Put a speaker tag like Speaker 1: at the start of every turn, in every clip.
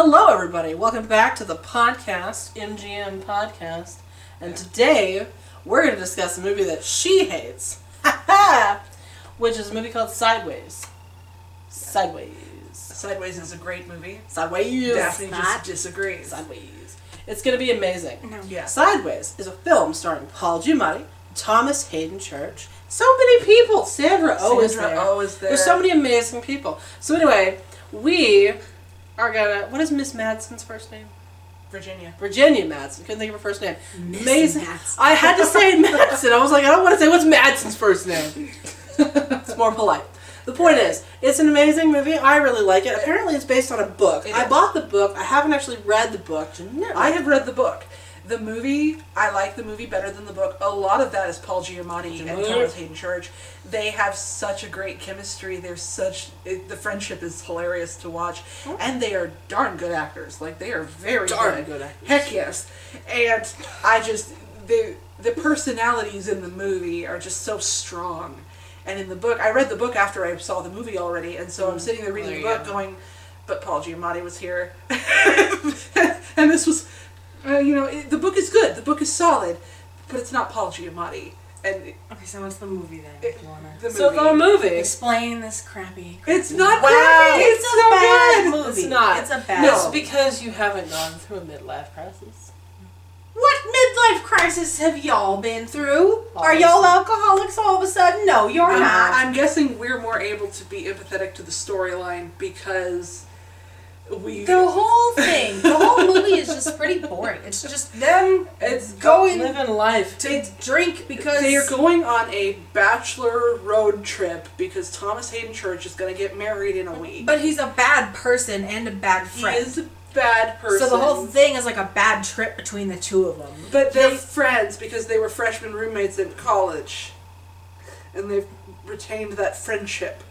Speaker 1: Hello, everybody. Welcome back to the podcast, MGM Podcast. And today, we're going to discuss a movie that she hates, which is a movie called Sideways. Sideways
Speaker 2: is a great movie.
Speaker 1: Sideways.
Speaker 2: Daphne just disagrees.
Speaker 1: Sideways. It's going to be amazing.
Speaker 2: No. Yeah.
Speaker 1: Sideways is a film starring Paul Giamatti, Thomas Hayden Church, so many people. Sandra Oh is there. There's so many amazing people. So anyway, we are gonna. What is Miss Madsen's first name?
Speaker 2: Virginia
Speaker 1: Madsen. Couldn't think of her first name. Amazing.
Speaker 2: Madsen.
Speaker 1: I had to say Madsen. I was like, I don't want to say what's Madsen's first name. It's more polite. The point is, it's an amazing movie. I really like it. Apparently, it's based on a book. I bought the book. I haven't actually read the book.
Speaker 2: I have read the book. The movie, I like the movie better than the book. A lot of that is Paul Giamatti and Thomas Hayden Church. They have such a great chemistry. The friendship is hilarious to watch. And they are darn good actors. Like, they are very good actors. Heck yes. And the personalities in the movie are just so strong. And in the book, I read the book after I saw the movie already. And so I'm sitting there reading the book going, but Paul Giamatti was here. And this was... the book is good. The book is solid, but it's not Paul Giamatti. Okay,
Speaker 3: so what's the movie then?
Speaker 1: The movie.
Speaker 3: Explain this crappy.
Speaker 2: It's not
Speaker 3: crappy.
Speaker 2: It's
Speaker 3: a bad
Speaker 2: good.
Speaker 3: movie.
Speaker 1: It's not.
Speaker 3: It's a bad.
Speaker 1: No, it's because you haven't gone through a midlife crisis.
Speaker 3: What midlife crisis have y'all been through? Are y'all alcoholics all of a sudden? No, you're not.
Speaker 2: I'm guessing we're more able to be empathetic to the storyline because.
Speaker 3: The whole movie is just pretty boring. It's just them
Speaker 1: living life.
Speaker 3: To drink because
Speaker 2: they are going on a bachelor road trip because Thomas Hayden Church is going to get married in a week.
Speaker 3: But he's a bad person and a bad friend.
Speaker 2: He is a bad person.
Speaker 3: So the whole thing is like a bad trip between the two of them.
Speaker 2: But they're friends because they were freshman roommates in college. And they've retained that friendship.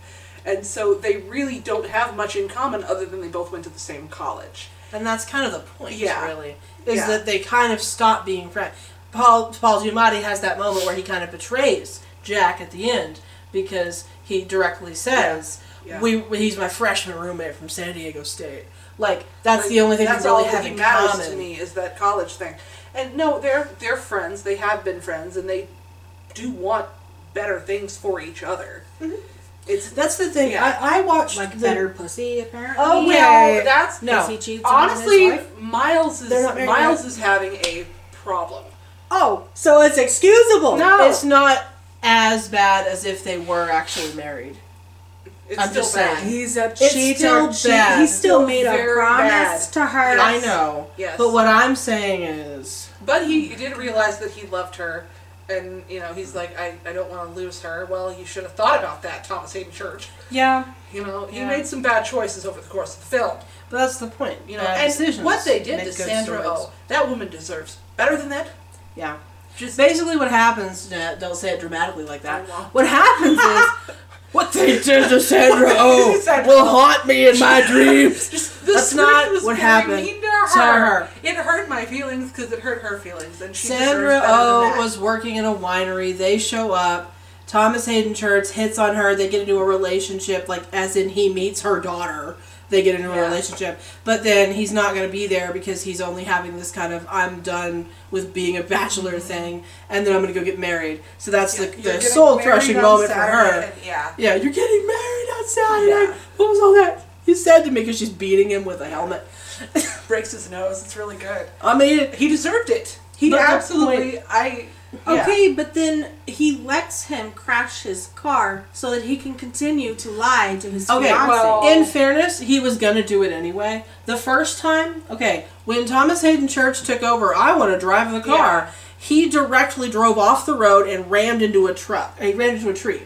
Speaker 2: And so they really don't have much in common other than they both went to the same college.
Speaker 1: And that's kind of the point, really.
Speaker 2: Is
Speaker 1: that they kind of stop being friends. Paul Giamatti has that moment where he kind of betrays Jack at the end because he directly says, he's my freshman roommate from San Diego State. Like, that's the only thing they really have in common.
Speaker 2: That's to me is that college thing. And no, they're friends. They have been friends, and they do want better things for each other.
Speaker 1: Mm-hmm. That's the thing. Yeah. I watched
Speaker 3: better pussy apparently.
Speaker 2: Oh well, that's
Speaker 3: pussy cheats
Speaker 2: honestly,
Speaker 3: on his wife.
Speaker 2: Miles is having a problem.
Speaker 1: Oh, so it's excusable.
Speaker 2: No,
Speaker 1: it's not as bad as if they were actually married.
Speaker 2: I'm just saying.
Speaker 3: He's a cheater.
Speaker 1: He
Speaker 3: still made a promise to her.
Speaker 1: Yes. I know.
Speaker 2: Yes.
Speaker 1: But what I'm saying is,
Speaker 2: but he did realize that he loved her. And, he's like, I don't want to lose her. Well, you should have thought about that, Thomas Hayden Church.
Speaker 1: Yeah.
Speaker 2: He made some bad choices over the course of the film.
Speaker 1: But that's the point.
Speaker 2: And what they did to Sandra Oh, that woman deserves better than that.
Speaker 1: Yeah. Just basically what happens, Jeanette, don't say it dramatically like that. What happens is, what they did to Sandra Oh will haunt me in my dreams. That's not what happened to her.
Speaker 2: It hurt my feelings because it hurt her feelings. And she
Speaker 1: Sandra Oh was working in a winery. They show up. Thomas Hayden Church hits on her. They get into a relationship, like as in he meets her daughter. They get into a relationship. But then he's not going to be there because he's only having this kind of I'm done with being a bachelor thing, and then I'm going to go get married. So that's the soul-crushing moment for her. Yeah, you're getting married on Saturday. Yeah. What was all that? He said to me because she's beating him with a helmet.
Speaker 2: Breaks his nose. It's really good.
Speaker 1: I mean,
Speaker 2: he deserved it. He absolutely...
Speaker 3: Okay, but then he lets him crash his car so that he can continue to lie to his fiancée.
Speaker 1: Well, in fairness, he was going to do it anyway. The first time, when Thomas Hayden Church took over, I want to drive the car, he directly drove off the road and rammed into a truck. He ran into a tree.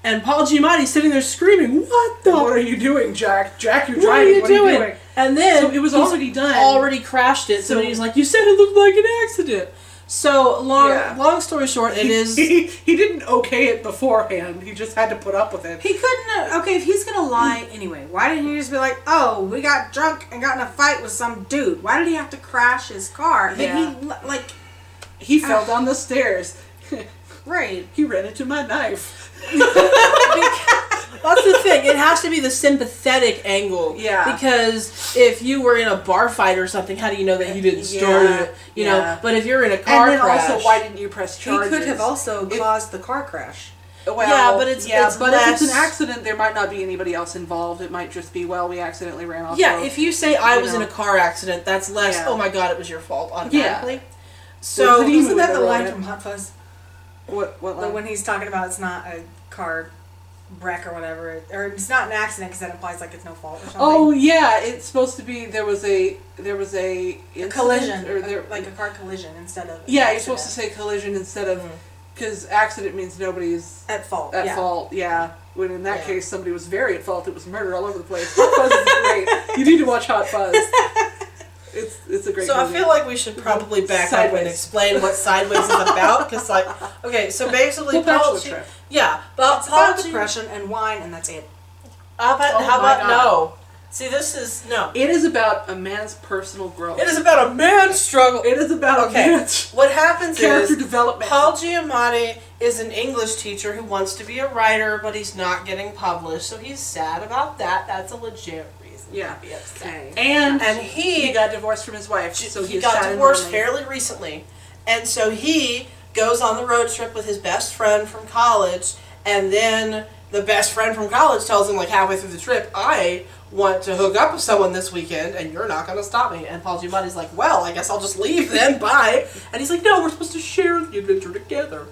Speaker 1: And Paul Giamatti's sitting there screaming, What
Speaker 2: are you doing, Jack? Jack, you're driving. What are you doing?
Speaker 1: And then
Speaker 2: so it was already done.
Speaker 1: Already crashed it. So he's like, you said it looked like an accident. So, long story short, it is...
Speaker 2: He didn't okay it beforehand. He just had to put up with it.
Speaker 3: He couldn't... Okay, if he's going to lie anyway, why didn't he just be like, oh, we got drunk and got in a fight with some dude. Why did he have to crash his car?
Speaker 2: Yeah. He fell down the stairs.
Speaker 3: Right.
Speaker 2: He ran into my knife.
Speaker 1: That's the thing. It has to be the sympathetic angle.
Speaker 2: Yeah.
Speaker 1: Because if you were in a bar fight or something, how do you know that you didn't start it? You know. But if you're in a car crash,
Speaker 2: also, why didn't you press charges?
Speaker 3: He could have also caused the car crash.
Speaker 1: Well, yeah, but it's
Speaker 2: if
Speaker 1: less...
Speaker 2: it's an accident, there might not be anybody else involved. It might just be, we accidentally ran off.
Speaker 1: Yeah, if you say I was in a car accident, that's less. Oh my God, it was your fault automatically. So
Speaker 3: isn't that the line from Hot Fuzz?
Speaker 2: What line?
Speaker 3: When he's talking about it's not a car wreck or whatever, or it's not an accident because that implies like it's no fault or something.
Speaker 2: Oh yeah, it's supposed to be there was a
Speaker 3: collision
Speaker 2: or
Speaker 3: like a car collision instead of
Speaker 2: you're supposed to say collision instead of because accident means nobody's
Speaker 3: at fault.
Speaker 2: Yeah. When in that case somebody was very at fault. It was murder all over the place. Hot Fuzz is great. You need to watch Hot Fuzz. It's a great movie.
Speaker 1: I feel like we should probably back up and explain what Sideways is about. Because, so basically,
Speaker 3: it's about depression and wine, and that's it.
Speaker 1: How about no? See, this is, no.
Speaker 2: It is about a man's personal growth.
Speaker 1: It is about a man's struggle.
Speaker 2: It is about a man's
Speaker 1: what happens
Speaker 2: character development.
Speaker 1: Paul Giamatti is an English teacher who wants to be a writer, but he's not getting published, so he's sad about that. That's a legit reason to be upset.
Speaker 2: And he got divorced from his wife, so
Speaker 1: he got divorced fairly recently. And so he goes on the road trip with his best friend from college, and then the best friend from college tells him, like, halfway through the trip, I want to hook up with someone this weekend, and you're not going to stop me. And Paul Giamatti's like, well, I guess I'll just leave then, bye. And he's like, no, we're supposed to share the adventure together.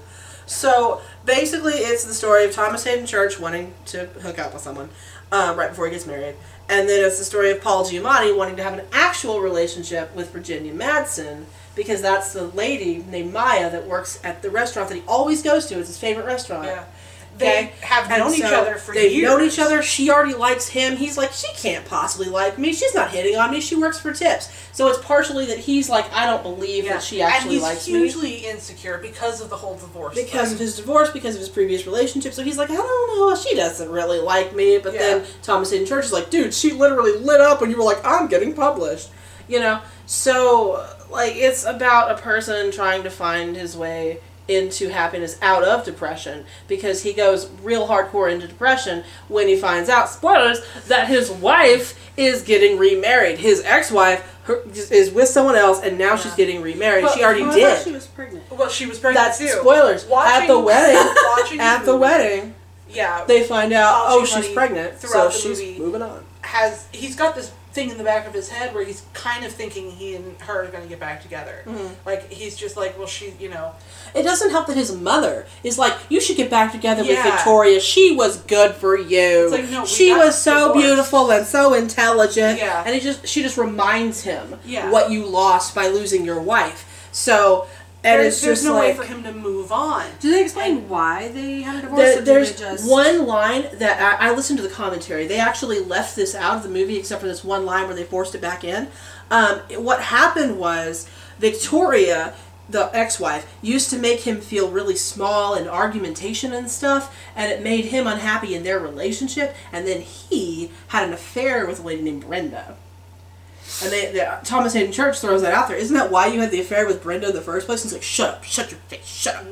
Speaker 1: So, basically, it's the story of Thomas Hayden Church wanting to hook up with someone right before he gets married. And then it's the story of Paul Giamatti wanting to have an actual relationship with Virginia Madsen, because that's the lady named Maya that works at the restaurant that he always goes to. It's his favorite restaurant.
Speaker 2: Yeah. They have known each other for years.
Speaker 1: They've known each other. She already likes him. He's like, she can't possibly like me. She's not hitting on me. She works for tips. So it's partially that he's like, I don't believe that she actually likes me.
Speaker 2: And he's hugely insecure because of the whole divorce
Speaker 1: Because of his divorce, because of his previous relationship. So he's like, I don't know, she doesn't really like me. But then Thomas Hayden Church is like, dude, she literally lit up when you were like, I'm getting published. You know? So, like, it's about a person trying to find his way into happiness out of depression, because he goes real hardcore into depression when he finds out, spoilers, that his wife is getting remarried. His ex-wife is with someone else, and now she's getting remarried. She already did.
Speaker 3: I thought she was pregnant.
Speaker 2: Well, she was pregnant too.
Speaker 1: Spoilers. At the wedding, they find out, she's pregnant, so she's moving on.
Speaker 2: He's got this thing in the back of his head where he's kind of thinking he and her are going to get back together. Like, he's just like, well, she,
Speaker 1: It doesn't help that his mother is like, you should get back together with Victoria. She was good for you.
Speaker 2: It's like, no,
Speaker 1: she was so beautiful and so intelligent.
Speaker 2: Yeah.
Speaker 1: And she just reminds him what you lost by losing your wife. So... And
Speaker 2: there's no way for him to move on.
Speaker 3: Do they explain why they had a divorce?
Speaker 1: There's one line that I listened to the commentary. They actually left this out of the movie except for this one line where they forced it back in. What happened was Victoria, the ex-wife, used to make him feel really small in argumentation and stuff, and it made him unhappy in their relationship. And then he had an affair with a lady named Brenda. And Thomas Hayden Church throws that out there. Isn't that why you had the affair with Brenda in the first place? He's like, shut up, shut your face, shut up.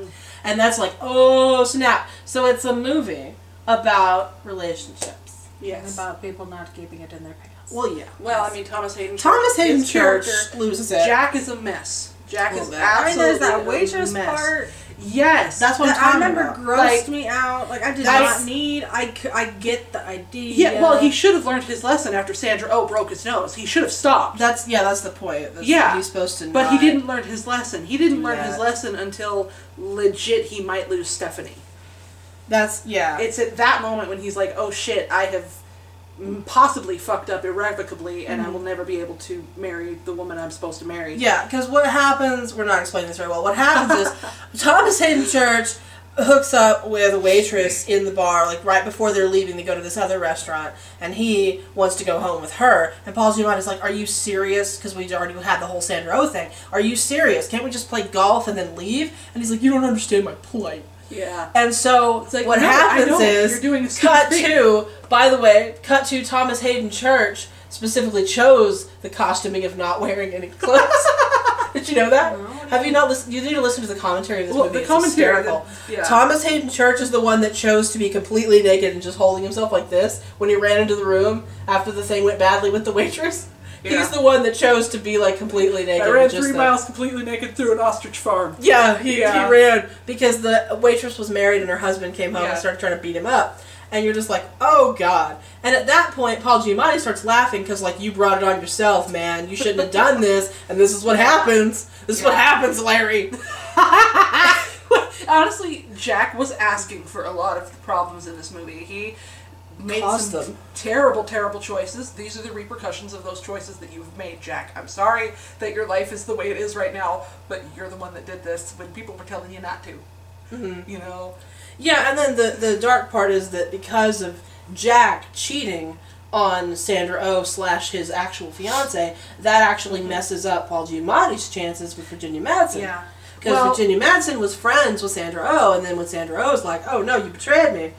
Speaker 1: And that's like, oh, snap. So it's a movie about relationships.
Speaker 3: Yes. About people not keeping it in their pants.
Speaker 1: Well, yeah.
Speaker 2: Well, I mean, Thomas Hayden
Speaker 1: Church loses it.
Speaker 2: Jack is a mess. Jack is absolutely
Speaker 3: there's that waitress part.
Speaker 2: Yes,
Speaker 1: that's what I'm talking
Speaker 3: about. I remember grossed me out. Like, I did not need. I get the idea.
Speaker 2: Yeah, well, he should have learned his lesson after Sandra broke his nose. He should have stopped.
Speaker 1: That's the point. He's supposed to.
Speaker 2: But he didn't learn his lesson. He didn't learn his lesson until legit he might lose Stephanie. It's at that moment when he's like, oh shit, I have possibly fucked up irrevocably, and I will never be able to marry the woman I'm supposed to marry.
Speaker 1: Yeah, because what happens, we're not explaining this very well, what happens is Thomas Hayden Church hooks up with a waitress in the bar, like right before they're leaving, they go to this other restaurant, and he wants to go home with her, and Paul Giamatti's like, are you serious? Because we already had the whole Sandra Oh thing. Are you serious? Can't we just play golf and then leave? And he's like, you don't understand my plight.
Speaker 2: Yeah.
Speaker 1: And so
Speaker 2: it's like,
Speaker 1: what happens is,
Speaker 2: you're doing
Speaker 1: cut to Thomas Hayden Church specifically chose the costuming of not wearing any clothes. Did you know that?
Speaker 3: No.
Speaker 1: Have you not listened? You need to listen to the commentary of this movie.
Speaker 2: The
Speaker 1: It's
Speaker 2: commentary.
Speaker 1: hysterical.
Speaker 2: Yeah.
Speaker 1: Thomas Hayden Church is the one that chose to be completely naked and just holding himself like this when he ran into the room after the thing went badly with the waitress.
Speaker 2: Yeah.
Speaker 1: He's the one that chose to be like completely naked.
Speaker 2: I ran
Speaker 1: just
Speaker 2: 3 miles completely naked through an ostrich farm.
Speaker 1: Yeah, he
Speaker 2: Yeah.
Speaker 1: ran because the waitress was married and her husband came home
Speaker 2: Yeah.
Speaker 1: and started trying to beat him up. And you're just like, oh god. And at that point, Paul Giamatti starts laughing because, like, you brought it on yourself, man. You shouldn't have done this, and this is what happens. This is what happens, Larry.
Speaker 2: Honestly, Jack was asking for a lot of the problems in this movie. He made
Speaker 1: Caused
Speaker 2: some
Speaker 1: them.
Speaker 2: terrible, terrible choices. These are the repercussions of those choices that you've made, Jack. I'm sorry that your life is the way it is right now, but you're the one that did this when people were telling you not to.
Speaker 1: Mm-hmm.
Speaker 2: You know?
Speaker 1: Yeah, and then the dark part is that because of Jack cheating on Sandra Oh / his actual fiance, that actually messes up Paul Giamatti's chances with Virginia Madsen.
Speaker 3: Yeah.
Speaker 1: Because Virginia Madsen was friends with Sandra Oh, and then when Sandra Oh's like, oh no, you betrayed me,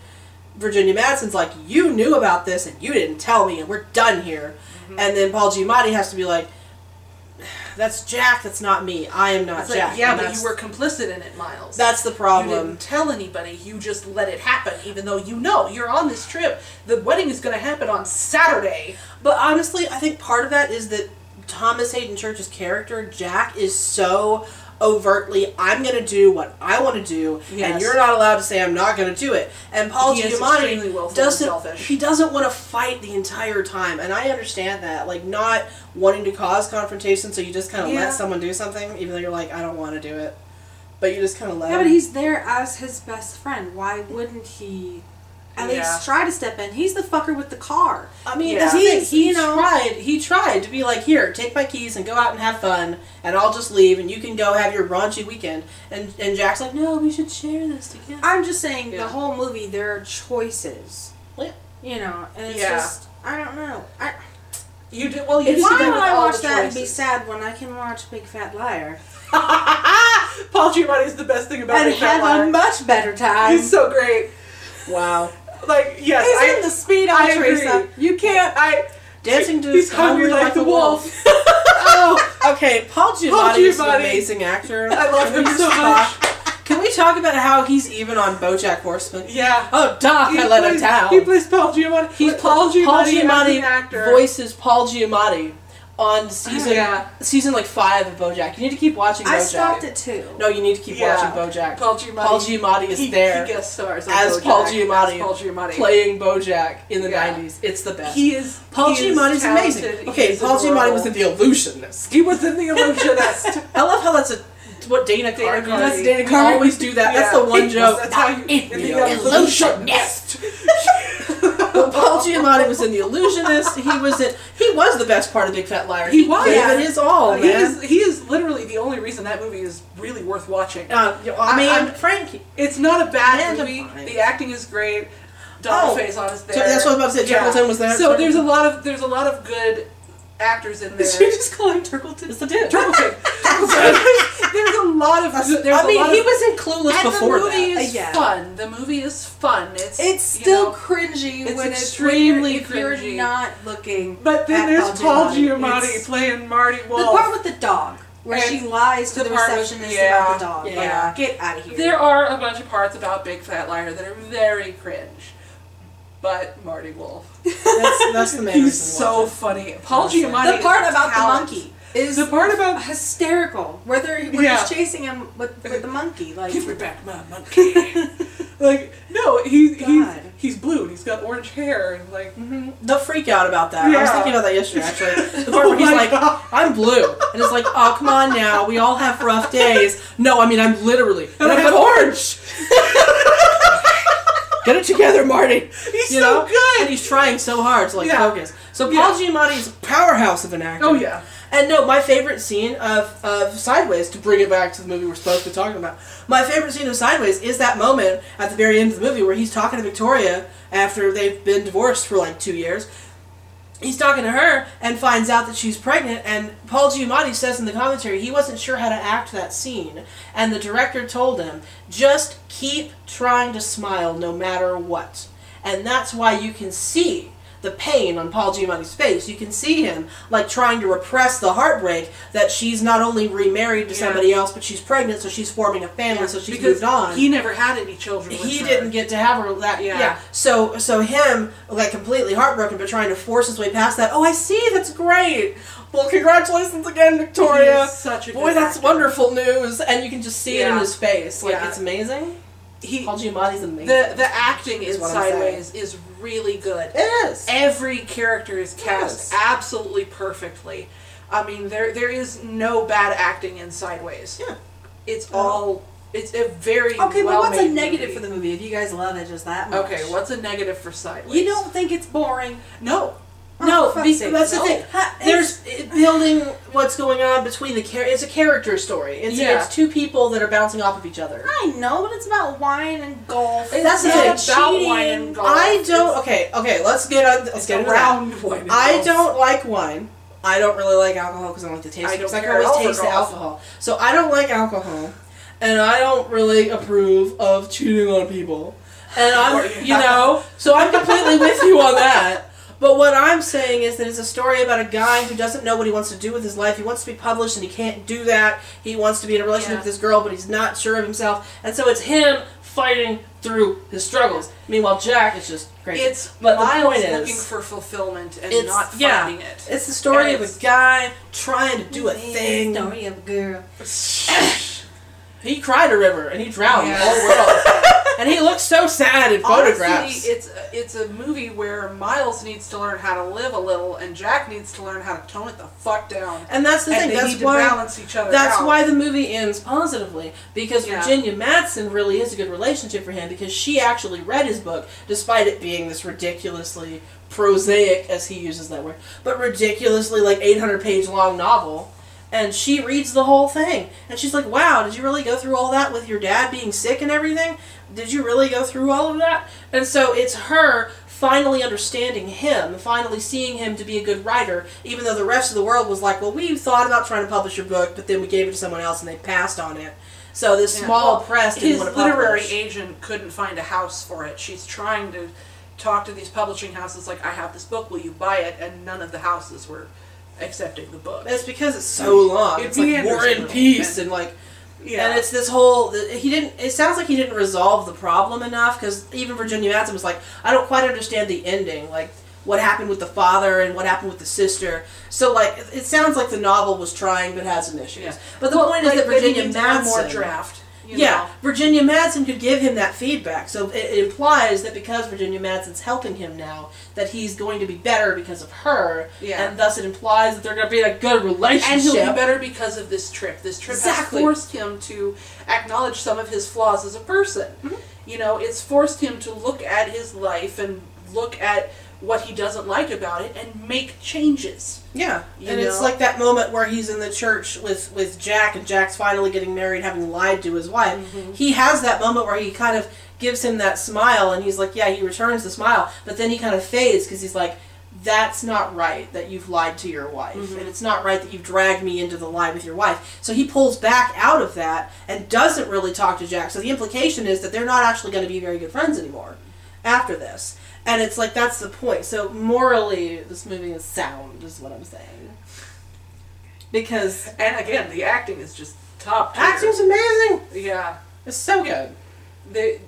Speaker 1: Virginia Madsen's like, you knew about this and you didn't tell me and we're done here. Mm-hmm. And then Paul Giamatti has to be like, that's Jack, that's not me. I am not
Speaker 2: It's
Speaker 1: Jack.
Speaker 2: like, yeah,
Speaker 1: And
Speaker 2: but you were complicit in it, Miles.
Speaker 1: That's the
Speaker 2: You
Speaker 1: problem.
Speaker 2: didn't tell anybody. You just let it happen, even though you know you're on this trip. The wedding is going to happen on Saturday.
Speaker 1: But honestly, I think part of that is that Thomas Hayden Church's character, Jack, is so overtly, I'm going to do what I want to do,
Speaker 2: Yes.
Speaker 1: and you're not allowed to say I'm not going to do it. And Paul
Speaker 2: He is extremely
Speaker 1: Giamatti
Speaker 2: willful and
Speaker 1: doesn't,
Speaker 2: selfish.
Speaker 1: he doesn't want to fight the entire time, and I understand that. Like, not wanting to cause confrontation, so you just kind of
Speaker 3: Yeah.
Speaker 1: let someone do something, even though you're like, I don't want to do it. But you just kind of let
Speaker 3: Yeah,
Speaker 1: him.
Speaker 3: but he's there as his best friend. Why wouldn't he at
Speaker 2: Yeah.
Speaker 3: least try to step in? He's the fucker with the car.
Speaker 1: I mean,
Speaker 2: Yeah.
Speaker 1: he tried to be like, here, take my keys and go out and have fun, and I'll just leave, and you can go have your raunchy weekend. And Jack's like, no, we should share this together.
Speaker 3: I'm just saying,
Speaker 2: Yeah.
Speaker 3: the whole movie, there are choices.
Speaker 1: Yeah.
Speaker 3: You know, and it's
Speaker 2: Yeah.
Speaker 3: just, I don't know.
Speaker 2: You did well. You
Speaker 3: Why
Speaker 2: did
Speaker 3: would
Speaker 2: with
Speaker 3: I
Speaker 2: all
Speaker 3: watch
Speaker 2: the
Speaker 3: that and be
Speaker 2: choices.
Speaker 3: sad when I can watch Big Fat Liar?
Speaker 2: Paul Giamatti is the best thing about
Speaker 3: And
Speaker 2: Big Fat
Speaker 3: have
Speaker 2: Liar.
Speaker 3: a much better time.
Speaker 2: He's so great.
Speaker 1: Wow.
Speaker 2: Like, yes,
Speaker 3: He's in the speed on
Speaker 2: I
Speaker 3: Teresa.
Speaker 2: agree.
Speaker 3: You can't.
Speaker 1: Dancing to
Speaker 2: He's hungry like the wolf.
Speaker 1: Oh, okay. Paul Giamatti is an
Speaker 2: Giamatti.
Speaker 1: amazing actor.
Speaker 2: I love him
Speaker 1: Can we
Speaker 2: so
Speaker 1: just
Speaker 2: much.
Speaker 1: Can we talk about how he's even on BoJack Horseman?
Speaker 2: Yeah.
Speaker 1: Oh, Doc, I let him down.
Speaker 2: He plays Paul Giamatti.
Speaker 1: He's
Speaker 2: Paul Giamatti as an actor.
Speaker 1: voices Paul Giamatti on season
Speaker 2: Yeah.
Speaker 1: season like 5 of BoJack. You need to keep watching BoJack.
Speaker 3: I stopped it too.
Speaker 1: No, you need to keep
Speaker 2: Yeah.
Speaker 1: watching BoJack.
Speaker 2: Paul Giamatti.
Speaker 1: Paul Giamatti is there
Speaker 2: He guest stars on
Speaker 1: as
Speaker 2: BoJack,
Speaker 1: Paul Giamatti,
Speaker 2: as Paul Giamatti.
Speaker 1: playing BoJack in the
Speaker 2: Yeah.
Speaker 1: 90s. It's the best.
Speaker 2: He is.
Speaker 1: Paul
Speaker 2: he is
Speaker 1: Giamatti's amazing.
Speaker 2: talented.
Speaker 1: Okay,
Speaker 2: He is
Speaker 1: Paul Giamatti
Speaker 2: adorable.
Speaker 1: was in The Illusionist.
Speaker 2: He was in The Illusionist.
Speaker 1: I love how that's what Dana Carvey
Speaker 2: Carvey.
Speaker 1: does. Dana
Speaker 3: Carvey.
Speaker 1: Carvey always do that. That's
Speaker 2: Yeah.
Speaker 1: the one joke.
Speaker 2: That's how you
Speaker 1: In
Speaker 2: in
Speaker 1: The
Speaker 2: The
Speaker 1: Illusionist. When Paul Giamatti was in The Illusionist, he was the best part of Big Fat Liar.
Speaker 2: He was.
Speaker 1: gave
Speaker 2: Yeah.
Speaker 1: it his all, man.
Speaker 2: He is literally the only reason that movie is really worth watching.
Speaker 1: I mean, Frank.
Speaker 2: It's not a bad
Speaker 1: And
Speaker 2: movie.
Speaker 1: fine.
Speaker 2: The acting is great. Donald
Speaker 1: Oh,
Speaker 2: Faison is there.
Speaker 1: that's what I was about to say. Turkleton was there.
Speaker 2: So there's a lot of good actors in there.
Speaker 3: Did you just call him Turkleton?
Speaker 1: It's the dude.
Speaker 2: Turkleton. There's a lot of. There's
Speaker 1: I mean,
Speaker 2: a lot
Speaker 1: he
Speaker 2: of,
Speaker 1: was in Clueless
Speaker 2: and
Speaker 1: before
Speaker 2: the movie
Speaker 1: that.
Speaker 2: is
Speaker 3: Yeah.
Speaker 2: fun. The movie is fun. It's
Speaker 3: It's
Speaker 2: you
Speaker 3: still
Speaker 2: know,
Speaker 3: cringy
Speaker 2: it's
Speaker 3: when
Speaker 2: extremely
Speaker 3: if you're
Speaker 2: cringy.
Speaker 3: not looking.
Speaker 2: But then
Speaker 3: at
Speaker 2: there's Paul Giamatti
Speaker 3: It's-
Speaker 2: playing Marty
Speaker 3: The
Speaker 2: Wolf.
Speaker 3: part with the dog, where
Speaker 2: And
Speaker 3: she lies to
Speaker 2: the
Speaker 3: the
Speaker 2: part with-
Speaker 3: receptionist
Speaker 2: yeah,
Speaker 3: about the dog.
Speaker 1: yeah.
Speaker 3: Like, get out of here.
Speaker 2: There are a bunch of parts about Big Fat Liar that are very cringe. But Marty Wolf.
Speaker 1: That's the main
Speaker 2: He's
Speaker 1: reason. to
Speaker 2: so
Speaker 1: watch it.
Speaker 2: funny. Paul
Speaker 1: Honestly.
Speaker 2: Giamatti.
Speaker 3: the part
Speaker 2: is
Speaker 3: about
Speaker 2: talent.
Speaker 3: the monkey is
Speaker 2: The part about
Speaker 3: hysterical. When
Speaker 2: Yeah.
Speaker 3: he's chasing him with the monkey, like
Speaker 2: give me back my monkey. Like no,
Speaker 3: God.
Speaker 2: he's blue and he's got orange hair and like
Speaker 1: The freak out about that. I was
Speaker 2: Yeah.
Speaker 1: thinking about that yesterday, actually. The part where he's
Speaker 2: my
Speaker 1: like,
Speaker 2: God.
Speaker 1: I'm blue. And it's like, oh, come on now. We all have rough days. No, I mean, I'm literally. And I'm orange. Get it together, Marty.
Speaker 2: He's
Speaker 1: You
Speaker 2: so
Speaker 1: know?
Speaker 2: good.
Speaker 1: And he's trying so hard to, like,
Speaker 2: Yeah.
Speaker 1: focus. So Paul Giamatti's a powerhouse of an actor.
Speaker 2: Oh yeah.
Speaker 1: And no, my favorite scene of Sideways, to bring it back to the movie we're supposed to be talking about, my favorite scene of Sideways is that moment at the very end of the movie where he's talking to Victoria after they've been divorced for like 2 years. He's talking to her and finds out that she's pregnant, and Paul Giamatti says in the commentary he wasn't sure how to act that scene. And the director told him, just keep trying to smile no matter what. And that's why you can see the pain on Paul Giamatti's face. You can see him like trying to repress the heartbreak that she's not only remarried to somebody else, but she's pregnant, so she's forming a family, so she's moved on.
Speaker 2: He never had any children with
Speaker 1: He
Speaker 2: her.
Speaker 1: didn't get to have her. So him like completely heartbroken, but trying to force his way past that. Oh, I see. That's great. Well, congratulations again, Victoria.
Speaker 2: He is such a
Speaker 1: Boy,
Speaker 2: good
Speaker 1: that's
Speaker 2: actor.
Speaker 1: wonderful news, and you can just see it in his face. Like it's amazing. Paul Giamatti's amazing.
Speaker 2: The acting in Sideways is really good.
Speaker 1: It is.
Speaker 2: Every character is cast absolutely perfectly. I mean, there is no bad acting in Sideways.
Speaker 1: Yeah.
Speaker 2: It's all... It's a very
Speaker 3: okay, but what's a negative
Speaker 2: movie.
Speaker 3: for the movie if you guys love it just that much?
Speaker 2: Okay, what's a negative for Sideways?
Speaker 3: You don't think it's boring?
Speaker 2: No.
Speaker 1: No,
Speaker 3: for
Speaker 1: because
Speaker 3: fuck's
Speaker 1: that's
Speaker 3: sake.
Speaker 1: the thing. There's building what's going on between the It's a character story. It's two people that are bouncing off of each other.
Speaker 3: I know, but it's about wine and golf.
Speaker 1: That's the
Speaker 2: It's
Speaker 1: thing.
Speaker 2: about
Speaker 3: cheating.
Speaker 2: wine and golf.
Speaker 1: I don't. Okay. Let's get into that.
Speaker 2: wine and
Speaker 1: I
Speaker 2: golf.
Speaker 1: don't like wine. I don't really like alcohol because I don't like the taste.
Speaker 2: I don't
Speaker 1: Because I can
Speaker 2: care at all
Speaker 1: always
Speaker 2: for
Speaker 1: taste the
Speaker 2: golf.
Speaker 1: alcohol. So I don't like alcohol, and I don't really approve of cheating on people. And I'm, so I'm completely with you on that. But what I'm saying is that it's a story about a guy who doesn't know what he wants to do with his life. He wants to be published and he can't do that. He wants to be in a relationship with this girl, but he's not sure of himself. And so it's him fighting through his struggles. Meanwhile, Jack is just crazy.
Speaker 2: It's
Speaker 1: but
Speaker 2: Miles
Speaker 1: the point is,
Speaker 2: looking for fulfillment and
Speaker 1: it's
Speaker 2: not finding it.
Speaker 1: It's the story of a guy trying to do a thing.
Speaker 3: Story of a girl.
Speaker 1: He cried a river and he drowned
Speaker 2: Yeah.
Speaker 1: the whole world. And he looks so sad in photographs.
Speaker 2: Honestly, it's a movie where Miles needs to learn how to live a little, and Jack needs to learn how to tone it the fuck down.
Speaker 1: And that's the thing.
Speaker 2: They
Speaker 1: That's
Speaker 2: need
Speaker 1: why
Speaker 2: to balance each other
Speaker 1: That's
Speaker 2: out.
Speaker 1: why the movie ends positively, because Virginia Madsen really is a good relationship for him, because she actually read his book, despite it being this ridiculously prosaic, as he uses that word, but ridiculously like 800-page long novel. And she reads the whole thing. And she's like, wow, did you really go through all that with your dad being sick and everything? Did you really go through all of that? And so it's her finally understanding him, finally seeing him to be a good writer, even though the rest of the world was like, well, we thought about trying to publish your book, but then we gave it to someone else and they passed on it. So this small press didn't want to publish.
Speaker 2: His literary agent couldn't find a house for it. She's trying to talk to these publishing houses like, I have this book, will you buy it? And none of the houses were accepting the book.
Speaker 1: It's because it's so long. It's like War and Peace and like, and it's this whole. It sounds like he didn't resolve the problem enough, because even Virginia Madsen was like, I don't quite understand the ending, like what happened with the father and what happened with the sister. So like, it sounds like the novel was trying but had some issues. Yeah. But the point is that Virginia Madsen
Speaker 2: more draft. You
Speaker 1: know? Virginia Madsen could give him that feedback. So it implies that because Virginia Madsen's helping him now, that he's going to be better because of her. Yeah. And thus it implies that they're going to be in a good relationship.
Speaker 2: And he'll be better because of this trip. This trip has forced him to acknowledge some of his flaws as a person. Mm-hmm. You know, it's forced him to look at his life and look at what he doesn't like about it and make changes.
Speaker 1: Yeah. It's like that moment where he's in the church with Jack, and Jack's finally getting married, having lied to his wife. Mm-hmm. He has that moment where he kind of gives him that smile, and he's like, yeah, he returns the smile, but then he kind of fades because he's like, that's not right that you've lied to your wife. Mm-hmm. And it's not right that you've dragged me into the lie with your wife. So he pulls back out of that and doesn't really talk to Jack. So the implication is that they're not actually going to be very good friends anymore after this. And it's like, that's the point. So morally, this movie is sound, is what I'm saying. Because...
Speaker 2: And again, the acting is just top tier.
Speaker 1: Acting's amazing!
Speaker 2: Yeah.
Speaker 1: It's so good.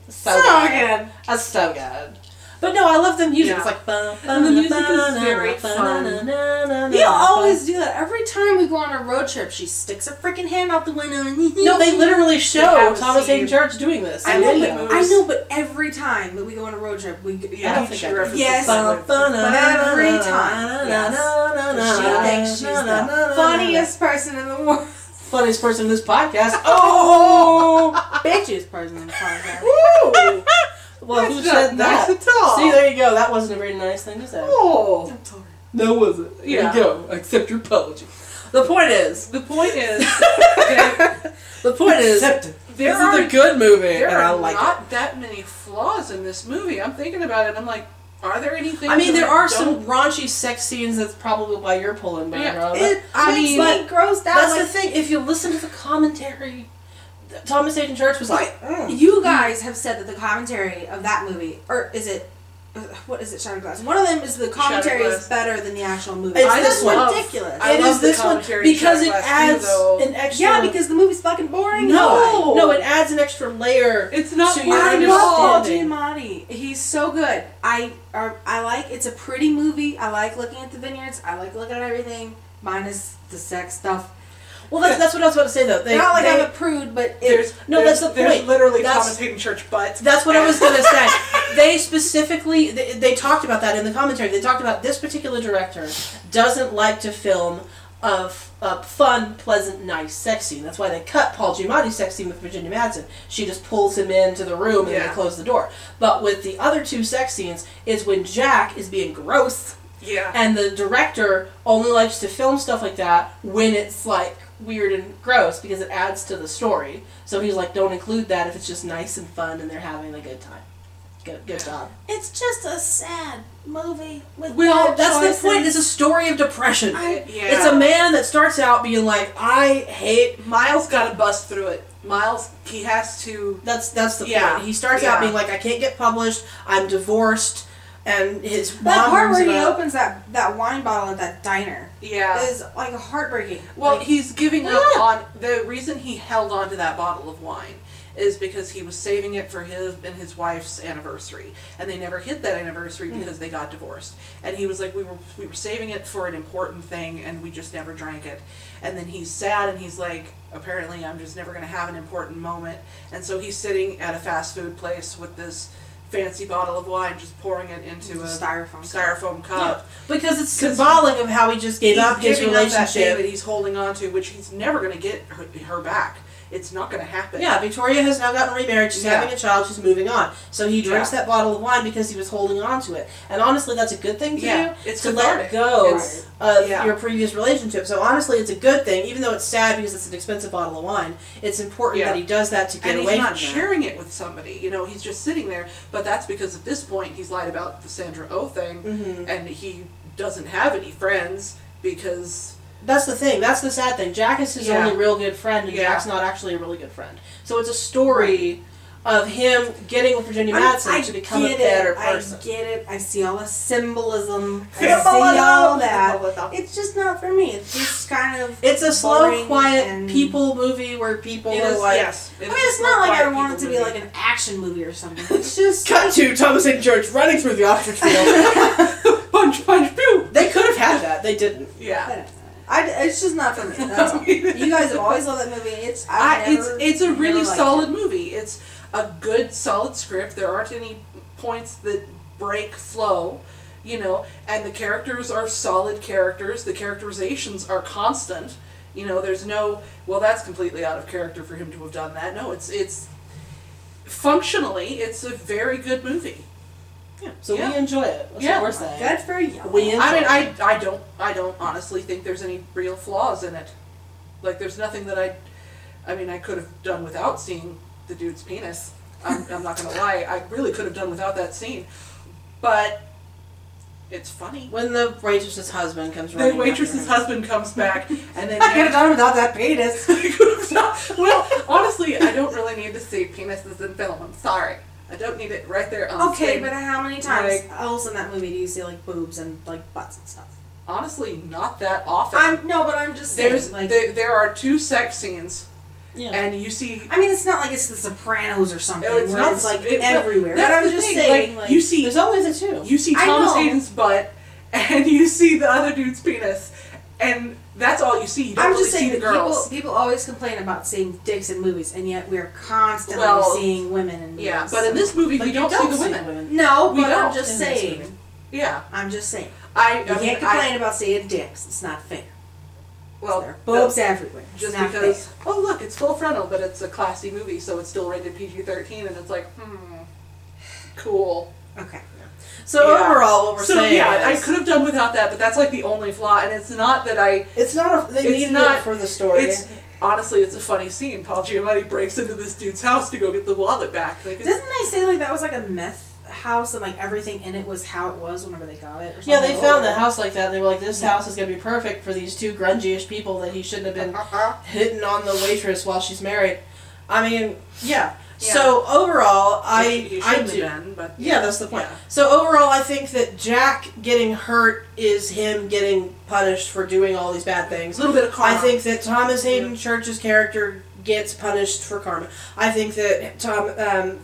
Speaker 2: So good.
Speaker 1: It's so good. But no, I love the music. Yeah. It's like...
Speaker 2: And the music is very fun.
Speaker 3: You always do that. Every time we go on a road trip, she sticks her freaking hand out the window.
Speaker 1: No, they literally show Thomas Hayden Church doing this.
Speaker 3: I know, but every time that we go on a road trip, we...
Speaker 1: I don't think
Speaker 3: yes, but every time. Yes. She thinks she's the funniest person in the world.
Speaker 1: Funniest person in this podcast. Oh!
Speaker 3: Bitchiest person in the podcast.
Speaker 1: Woo! Well, who said that?
Speaker 2: Nice at all.
Speaker 1: See, there you go. That wasn't a very nice thing to say.
Speaker 2: Oh.
Speaker 1: No, was it? There you go. Accept your apology. The point is.
Speaker 2: The point is.
Speaker 1: This is a good movie, and I like it.
Speaker 2: There are not that many flaws in this movie. I'm thinking about it, I'm like, are there anything?
Speaker 1: I mean, there are some raunchy sex scenes. That's probably why you're pulling back.
Speaker 3: Yeah. I mean, but grossed out.
Speaker 1: That's the thing. If you listen to the commentary, Thomas Hayden Church was like,
Speaker 3: You guys have said that the commentary of that movie, or is it what is it? Shattered Glass. One of them is the commentary is better than the actual movie.
Speaker 1: It's this one.
Speaker 3: Ridiculous.
Speaker 1: It is this one because it adds an extra.
Speaker 3: Yeah, because the movie's fucking boring.
Speaker 1: No, it adds an extra layer.
Speaker 2: It's not.
Speaker 1: To your
Speaker 3: I love Paul
Speaker 1: understanding.
Speaker 3: Giamatti. He's so good. I like. It's a pretty movie. I like looking at the vineyards. I like looking at everything, minus the sex stuff.
Speaker 1: Well, that's what I was about to say, though.
Speaker 3: Not like I'm a prude, but
Speaker 1: that's the point.
Speaker 2: There's literally Thomas Hayden Church butts.
Speaker 1: That's what I was going to say. They specifically, they talked about that in the commentary. They talked about this particular director doesn't like to film a fun, pleasant, nice sex scene. That's why they cut Paul Giamatti's sex scene with Virginia Madsen. She just pulls him into the room and they close the door. But with the other two sex scenes, is when Jack is being gross.
Speaker 2: Yeah.
Speaker 1: And the director only likes to film stuff like that when it's like weird and gross because it adds to the story. So he's like, don't include that if it's just nice and fun and they're having a good time. Good job.
Speaker 3: It's just a sad movie with
Speaker 1: that's choices. The point. It's a story of depression. It's a man that starts out being like, I hate.
Speaker 2: Miles got to bust through it. Miles, he has to.
Speaker 1: That's the point. He starts out being like, I can't get published. I'm divorced. And his mom
Speaker 3: that part where he opens that wine bottle at that diner is like heartbreaking.
Speaker 2: Well,
Speaker 3: like,
Speaker 2: he's giving up on the reason he held on to that bottle of wine is because he was saving it for his and his wife's anniversary, and they never hit that anniversary because they got divorced. And he was like, we were saving it for an important thing, and we just never drank it. And then he's sad, and he's like, apparently I'm just never going to have an important moment. And so he's sitting at a fast food place with this fancy bottle of wine, just pouring it into a styrofoam cup.
Speaker 1: Yeah, because it's symbolic of how he just gave up his relationship
Speaker 2: that he's holding on to, which he's never going to get her back. It's not going to happen.
Speaker 1: Yeah, Victoria has now gotten remarried. She's having a child. She's moving on. So he drinks that bottle of wine because he was holding on to it. And honestly, that's a good thing to do.
Speaker 2: It's
Speaker 1: to
Speaker 2: cathartic.
Speaker 1: let go of your previous relationship. So honestly, it's a good thing, even though it's sad because it's an expensive bottle of wine. It's important that he does that to get away from that.
Speaker 2: And he's not sharing it with somebody. You know, he's just sitting there. But that's because at this point, he's lied about the Sandra Oh thing, and he doesn't have any friends because.
Speaker 1: That's the thing. That's the sad thing. Jack is his only real good friend, and Jack's not actually a really good friend. So it's a story of him getting with Virginia Madsen to become a better person.
Speaker 3: I get it. I see all the symbolism. I see all that. It's just not for me. It's just kind of.
Speaker 1: It's a slow, quiet people movie where people are like.
Speaker 3: Yes. I mean, it's not like I want it to be like an action movie or something. It's just.
Speaker 1: Cut to Thomas Hayden Church running through the ostrich field.
Speaker 2: Punch, punch, pew!
Speaker 1: They could have had that. They didn't.
Speaker 2: Yeah.
Speaker 3: It's just not for me. That's all. You guys have always loved that movie. It's
Speaker 2: a really solid movie. It's a good, solid script. There aren't any points that break flow, you know, and the characters are solid characters. The characterizations are constant. You know, there's no, well, that's completely out of character for him to have done that. No, it's functionally, it's a very good movie.
Speaker 1: Yeah. So we enjoy it. That's what we're saying.
Speaker 3: Good for you.
Speaker 1: We enjoy it.
Speaker 2: I don't honestly think there's any real flaws in it. Like, there's nothing that I could have done without seeing the dude's penis. I'm not gonna lie. I really could have done without that scene. But it's funny.
Speaker 1: When the waitress's husband comes running.
Speaker 2: The waitress's husband comes back, and then
Speaker 3: I could have done without that penis.
Speaker 2: Well, honestly, I don't really need to see penises in film. I'm sorry. I don't need it right there on
Speaker 3: screen.
Speaker 2: Okay,
Speaker 3: but how many times else in that movie do you see like boobs and like butts and stuff?
Speaker 2: Honestly, not that often.
Speaker 3: I'm just saying.
Speaker 2: There are two sex scenes, and you see.
Speaker 3: I mean, it's not like it's The Sopranos or something.
Speaker 2: It's not
Speaker 3: it's like everywhere.
Speaker 2: But I'm just saying,
Speaker 3: like,
Speaker 2: you see.
Speaker 1: There's only the two.
Speaker 2: You see Thomas Hayden's butt, and you see the other dude's penis, and that's all you see. You don't really see the girls.
Speaker 3: People always complain about seeing dicks in movies, and yet we're constantly seeing women in movies.
Speaker 2: Yeah, but in this movie, we don't see the women.
Speaker 3: No, but I'm just saying.
Speaker 2: Yeah.
Speaker 3: I'm just saying.
Speaker 2: You
Speaker 3: can't complain about seeing dicks. It's not fair.
Speaker 2: Well,
Speaker 3: there are boobs everywhere.
Speaker 2: Just because, oh look, it's full frontal, but it's a classy movie, so it's still rated PG-13, and it's like, cool.
Speaker 3: Okay.
Speaker 1: So overall, what we're saying is,
Speaker 2: I could have done without that, but that's like the only flaw, and it's not that I.
Speaker 1: It's not. They needed it for the story.
Speaker 2: Honestly, it's a funny scene. Paul Giamatti breaks into this dude's house to go get the wallet back.
Speaker 3: Didn't they say like that was like a meth house and like everything in it was how it was whenever they got it? Or something?
Speaker 1: Yeah, they found the house like that. And they were like, this house is gonna be perfect for these two grungy-ish people that he shouldn't have been hitting on the waitress while she's married. I mean, yeah. So overall, I do.
Speaker 2: Been, but
Speaker 1: yeah, that's the point.
Speaker 2: Yeah.
Speaker 1: So overall, I think that Jack getting hurt is him getting punished for doing all these bad things.
Speaker 2: A little bit of karma.
Speaker 1: I think that Thomas Hayden Church's character gets punished for karma. I think that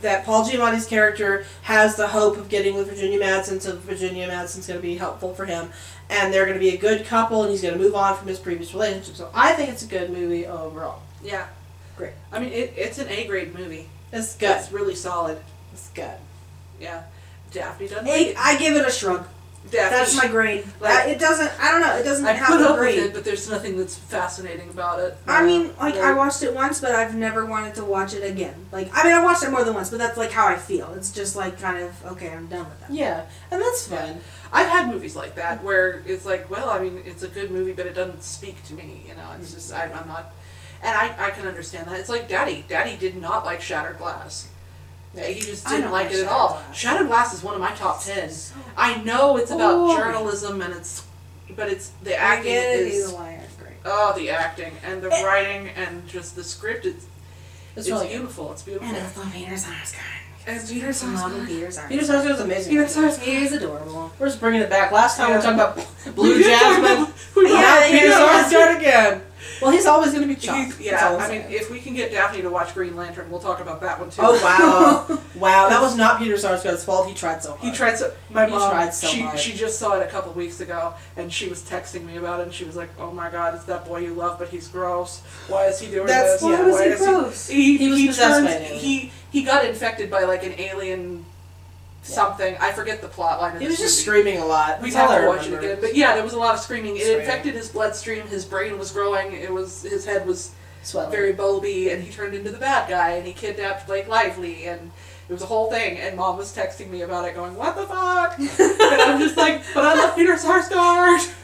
Speaker 1: that Paul Giamatti's character has the hope of getting with Virginia Madsen, so Virginia Madsen's going to be helpful for him, and they're going to be a good couple, and he's going to move on from his previous relationship. So I think it's a good movie overall.
Speaker 2: Yeah.
Speaker 1: Great.
Speaker 2: I mean, it's an A-grade movie.
Speaker 1: It's good.
Speaker 2: It's really solid.
Speaker 1: It's good.
Speaker 2: Yeah. Daphne doesn't
Speaker 3: I give it a shrug. That's my grade. It doesn't. I don't know. It doesn't
Speaker 2: I
Speaker 3: have
Speaker 2: put
Speaker 3: a
Speaker 2: up
Speaker 3: grade.
Speaker 2: with it, but there's nothing that's fascinating about it.
Speaker 3: I mean, I watched it once, but I've never wanted to watch it again. I watched it more than once, but that's how I feel. It's just kind of okay. I'm done with that.
Speaker 1: Yeah, and that's fun.
Speaker 2: Yeah. I've had movies like that where it's well, I mean, it's a good movie, but it doesn't speak to me. It's just I'm not, and I can understand that. It's like Daddy. Daddy did not like Shattered Glass. Yeah, he just didn't like it at all. Shattered Glass is one of my top 10. I know it's about journalism and but it's the acting is
Speaker 3: great.
Speaker 2: Oh, the acting and the writing and just the script. It's really beautiful. It's beautiful.
Speaker 3: And it's the Peter Sarsgaard.
Speaker 2: And Peter Sarsgaard.
Speaker 1: Peter Sarsgaard is amazing.
Speaker 3: Peter Sarsgaard. He is adorable.
Speaker 1: We're just bringing it back. Last time we were talking about Blue Jasmine.
Speaker 3: Yeah,
Speaker 1: Peter Sarsgaard again. Well, he's always going to be Chuck.
Speaker 2: I mean, if we can get Daphne to watch Green Lantern, we'll talk about that one too.
Speaker 1: Oh, wow. Wow, that was not Peter Sarsgaard's fault. He tried so hard.
Speaker 2: My mom
Speaker 1: tried so hard.
Speaker 2: She just saw it a couple weeks ago, and she was texting me about it, and she was like, oh my god, it's that boy you love, but he's gross. Why is he doing this?
Speaker 3: Why was he gross?
Speaker 1: He was possessed by an alien.
Speaker 2: He got infected by an alien something. I forget the plot line of
Speaker 1: He
Speaker 2: this
Speaker 1: was just
Speaker 2: movie.
Speaker 1: screaming a lot.
Speaker 2: We'd have to watch it again. But yeah, there was a lot of screaming. It infected his bloodstream, his brain was growing, his head was
Speaker 1: swelling,
Speaker 2: very bulby, and he turned into the bad guy, and he kidnapped Blake Lively, and it was a whole thing, and Mom was texting me about it going, what the fuck? And I'm just like, but I love Peter Sarsgaard!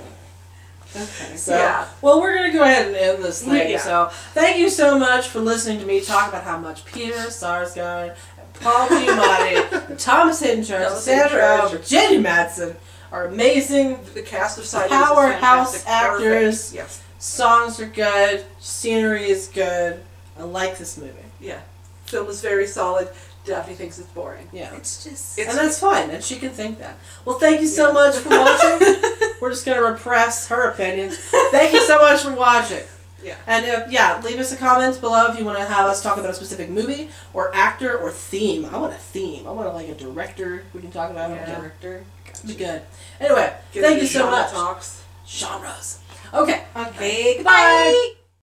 Speaker 1: Okay, so, yeah. Well, we're going to go ahead and end this thing. Yeah. So, thank you so much for listening to me talk about how much Peter Sarsgaard, Paul Giamatti, Thomas Hayden Church, Sandra Oh, Virginia Madsen are amazing.
Speaker 2: The cast of Side
Speaker 1: powerhouse actors.
Speaker 2: Yes.
Speaker 1: Songs are good. Scenery is good. I like this movie.
Speaker 2: Yeah. Film is very solid. Daphne thinks it's boring.
Speaker 1: Yeah.
Speaker 3: It's
Speaker 1: and that's fine, and she can think that. Well, thank you so much for watching. We're just going to repress her opinions. Thank you so much for watching.
Speaker 2: Yeah.
Speaker 1: And leave us a comment below if you want to have us talk about a specific movie or actor or theme. I want a theme. I want a director we can talk about.
Speaker 3: Yeah. Director.
Speaker 1: Gotcha. Be good. Anyway, thank you so much. Genres. Okay.
Speaker 3: Goodbye.